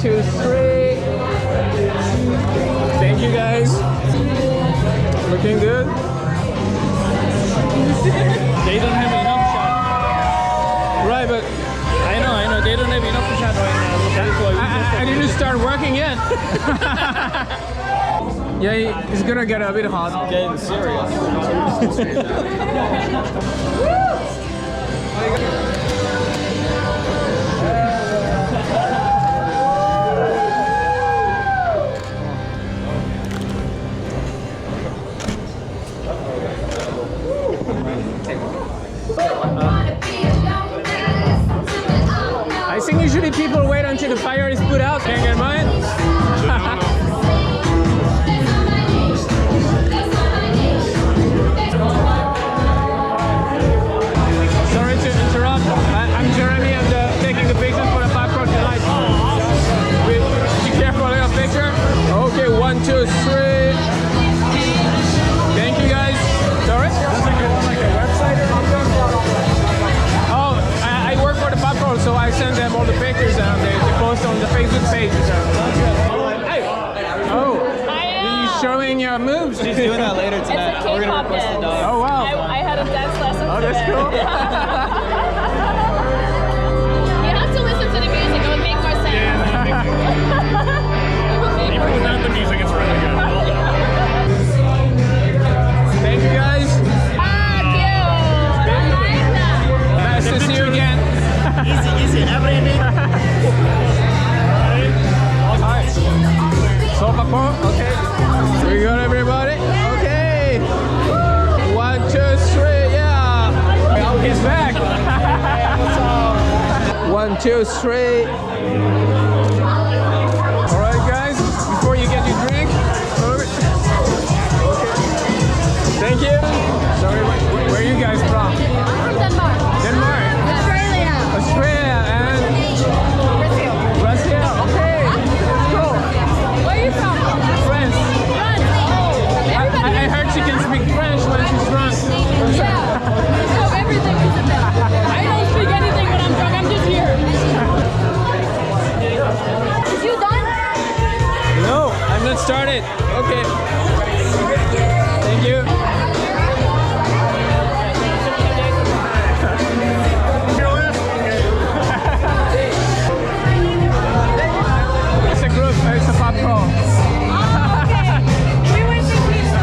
2, 3. Thank you guys. Looking good. They don't have enough shot. Right, but I know. They don't have enough shot right now. That's why I didn't start working yet. Yeah, it's gonna get a bit hot. getting serious. I think usually people wait until the fire is put out. Can't get mine. Sorry to interrupt. I'm Jeremy. I'm taking the pictures for the Pub Crawl tonight. Be careful of your picture. Okay, 1, 2, 3. Thank you guys. Sorry? Like a website or something? Oh, I work for the Pub Crawl, so I send them all the pictures and they post on the Facebook page. Oh, you're showing your moves. She's doing that later tonight. It's a K-pop dance. Oh wow. I had a dance lesson Oh, that's today. cool. You have to listen to the music. It would make more sense. Even without the music, it's really good. Thank you guys. Fuck you. Nice to see you again. Easy. Everything. Alright. Seoul Pub Crawl. Okay. We got everybody. Okay. 1, 2, 3. Yeah. He's back. 1, 2, 3. Alright guys, before you get your drink. Okay. Thank you. Sorry, where are you guys from? I'm from Denmark. Denmark. Australia. Australia and Brazil. Brazil. Okay. That's cool. Where are you from? France. France. Oh. Everybody I heard she can speak French when she's drunk. Yeah. So everything is in there. I don't speak anything when I'm drunk. I'm just here. Is you done? No, I'm not started. Okay. Thank you. It's a group. It's a Pub Crawl. Oh, okay. We went to pizza.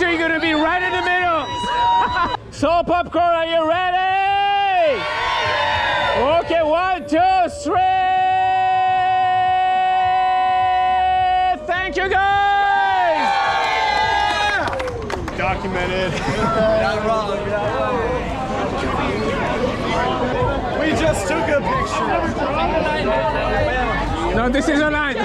picture, you're gonna be right in the middle. Seoul Pub Crawl, are you ready? Okay, 1, 2, 3. Thank you, guys. Documented. We just took a picture. No, this is a line.